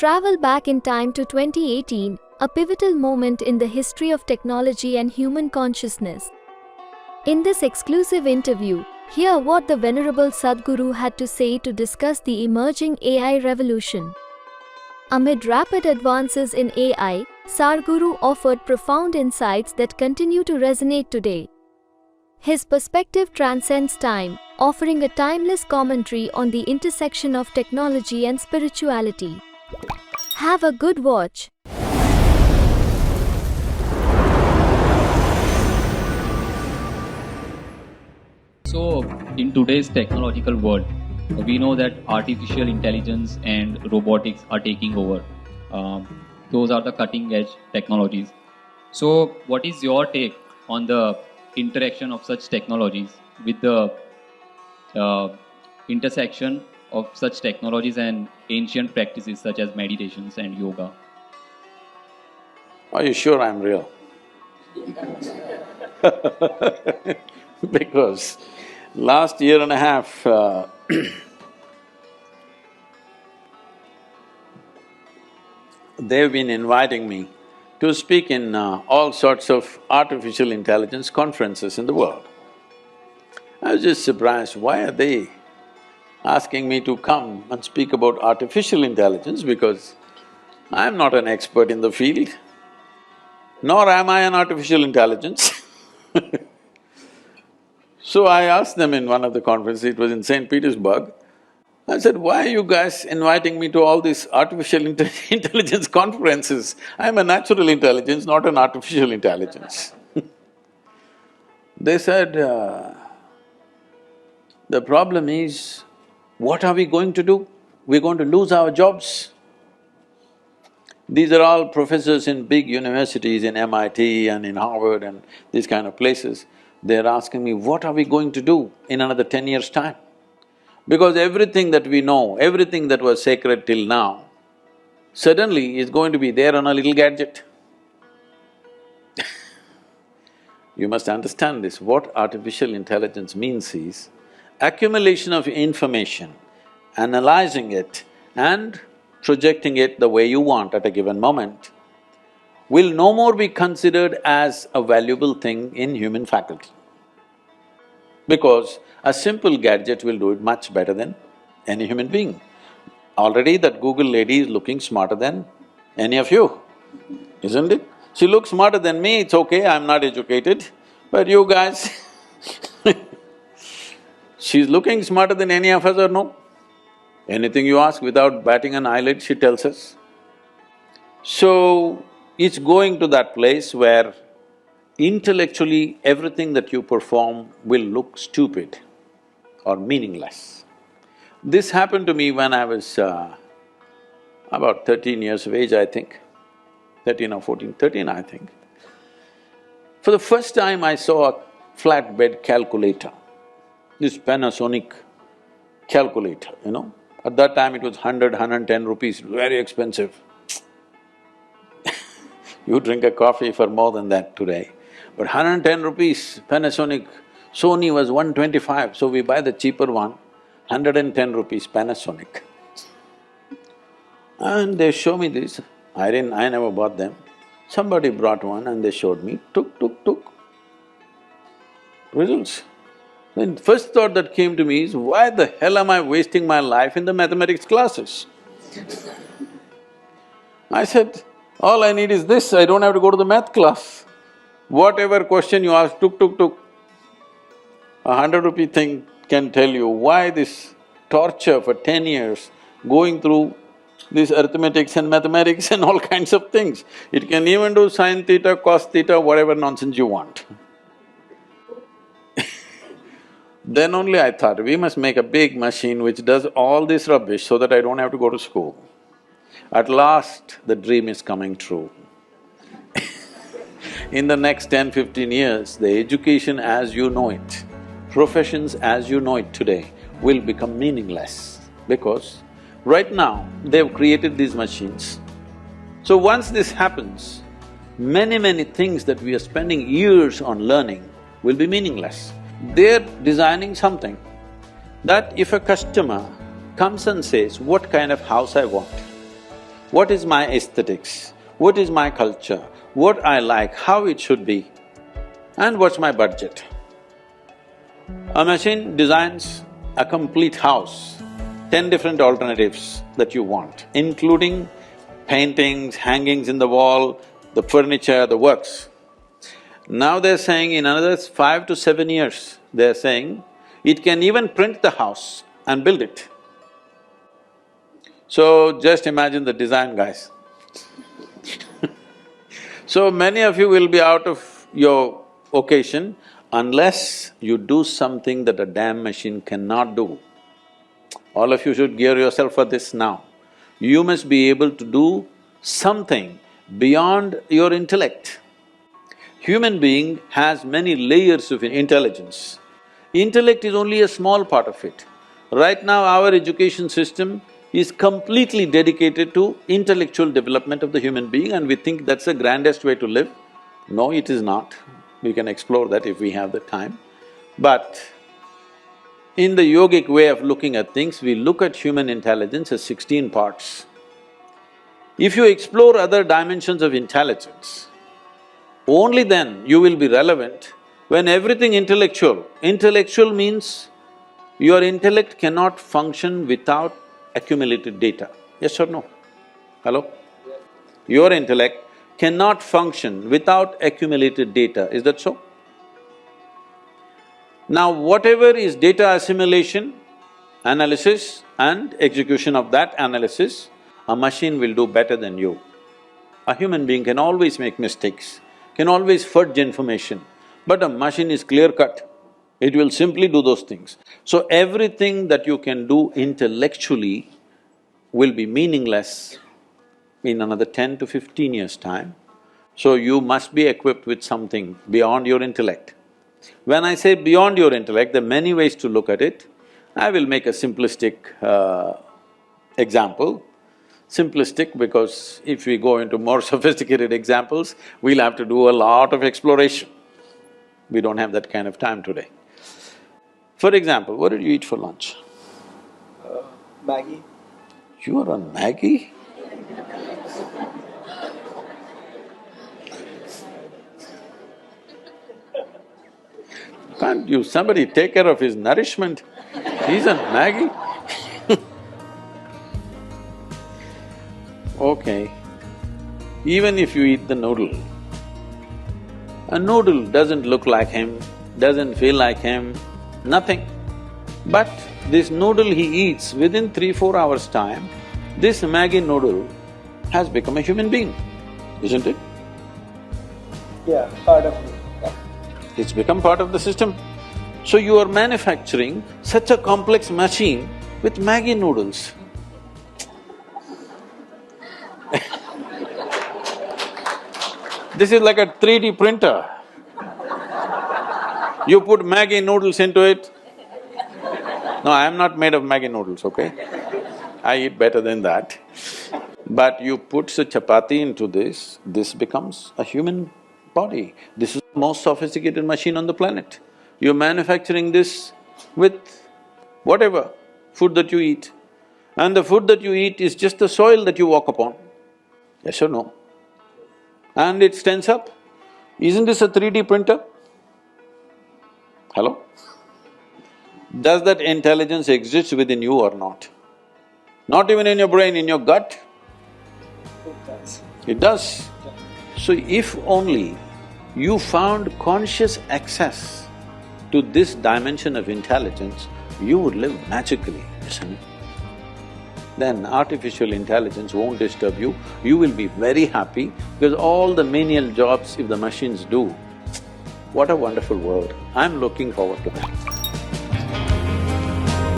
travel back in time to 2018, a pivotal moment in the history of technology and human consciousness. In this exclusive interview, hear what the venerable Sadhguru had to say to discuss the emerging AI revolution. Amid rapid advances in AI, Sadhguru offered profound insights that continue to resonate today. His perspective transcends time, offering a timeless commentary on the intersection of technology and spirituality. Have a good watch. So, in today's technological world, we know that artificial intelligence and robotics are taking over. Those are the cutting edge technologies. So, what is your take on the interaction of such technologies with the intersection of such technologies and ancient practices such as meditations and yoga? Are you sure I'm real? Because last year and a half, they've been inviting me to speak in all sorts of artificial intelligence conferences in the world. I was just surprised, why are they asking me to come and speak about artificial intelligence, because I'm not an expert in the field, nor am I an artificial intelligence. So I asked them in one of the conferences, it was in St. Petersburg, I said, why are you guys inviting me to all these artificial intelligence conferences? I'm a natural intelligence, not an artificial intelligence. They said, the problem is, what are we going to do? We're going to lose our jobs. These are all professors in big universities, in MIT and in Harvard and these kind of places. They're asking me, what are we going to do in another 10 years' time? Because everything that we know, everything that was sacred till now, suddenly is going to be there on a little gadget. You must understand this, what artificial intelligence means is accumulation of information, analyzing it and projecting it the way you want at a given moment will no more be considered as a valuable thing in human faculty. Because a simple gadget will do it much better than any human being. Already that Google lady is looking smarter than any of you, isn't it? She looks smarter than me, it's okay, I'm not educated, but you guys she's looking smarter than any of us or no? Anything you ask, without batting an eyelid, she tells us. So, it's going to that place where intellectually everything that you perform will look stupid or meaningless. This happened to me when I was about 13 years of age, I think, 13 or 14, 13 I think. For the first time I saw a flatbed calculator, this Panasonic calculator, you know. At that time it was 110 rupees, very expensive. You drink a coffee for more than that today. But 110 rupees, Panasonic, Sony was 125, so we buy the cheaper one, 110 rupees Panasonic. And they show me this, I never bought them. Somebody brought one and they showed me, took. Results. Then first thought that came to me is, why the hell am I wasting my life in the mathematics classes? I said, all I need is this, I don't have to go to the math class. Whatever question you ask, took. A 100-rupee thing can tell you why this torture for 10 years, going through this arithmetics and mathematics and all kinds of things. It can even do sin theta, cos theta, whatever nonsense you want. Then only I thought, we must make a big machine which does all this rubbish so that I don't have to go to school. At last, the dream is coming true. In the next 10-15 years, the education as you know it, professions as you know it today will become meaningless, because right now they've created these machines. So once this happens, many things that we are spending years on learning will be meaningless. They're designing something that if a customer comes and says, what kind of house I want, what is my aesthetics, what is my culture, what I like, how it should be, and what's my budget. A machine designs a complete house, 10 different alternatives that you want, including paintings, hangings in the wall, the furniture, the works. Now they're saying in another 5 to 7 years, they're saying it can even print the house and build it. So just imagine the design, guys. So many of you will be out of your occasion unless you do something that a damn machine cannot do. All of you should gear yourself for this now. You must be able to do something beyond your intellect. Human being has many layers of intelligence. Intellect is only a small part of it. Right now, our education system is completely dedicated to intellectual development of the human being, and we think that's the grandest way to live. No, it is not. We can explore that if we have the time. But in the yogic way of looking at things, we look at human intelligence as 16 parts. If you explore other dimensions of intelligence, only then you will be relevant when everything intellectual. Intellectual means your intellect cannot function without accumulated data. Yes or no? Hello? Your intellect cannot function without accumulated data, is that so? Now, whatever is data assimilation, analysis and execution of that analysis, a machine will do better than you. A human being can always make mistakes, can always fudge information, but a machine is clear-cut. It will simply do those things. So everything that you can do intellectually will be meaningless in another 10 to 15 years' time. So you must be equipped with something beyond your intellect. When I say beyond your intellect, there are many ways to look at it. I will make a simplistic example. Simplistic because if we go into more sophisticated examples, we'll have to do a lot of exploration. We don't have that kind of time today. For example, what did you eat for lunch? Maggie. You are on Maggie? Can't you… somebody take care of his nourishment? He's on Maggie? Okay, even if you eat the noodle, a noodle doesn't look like him, doesn't feel like him, nothing. But this noodle he eats, within 3-4 hours' time, this Maggi noodle has become a human being, isn't it? Yeah, part of it. It's become part of the system. So you are manufacturing such a complex machine with Maggi noodles. This is like a 3D printer. You put Maggi noodles into it. No, I am not made of Maggi noodles, okay? I eat better than that. But you put a chapati into this becomes a human body. This is the most sophisticated machine on the planet. You're manufacturing this with whatever food that you eat. And the food that you eat is just the soil that you walk upon. Yes or no? And it stands up. Isn't this a 3D printer? Hello? Does that intelligence exist within you or not? Not even in your brain, in your gut? It does. It does. So if only you found conscious access to this dimension of intelligence, you would live magically, isn't it? Then artificial intelligence won't disturb you, you will be very happy because all the menial jobs if the machines do, what a wonderful world. I'm looking forward to that.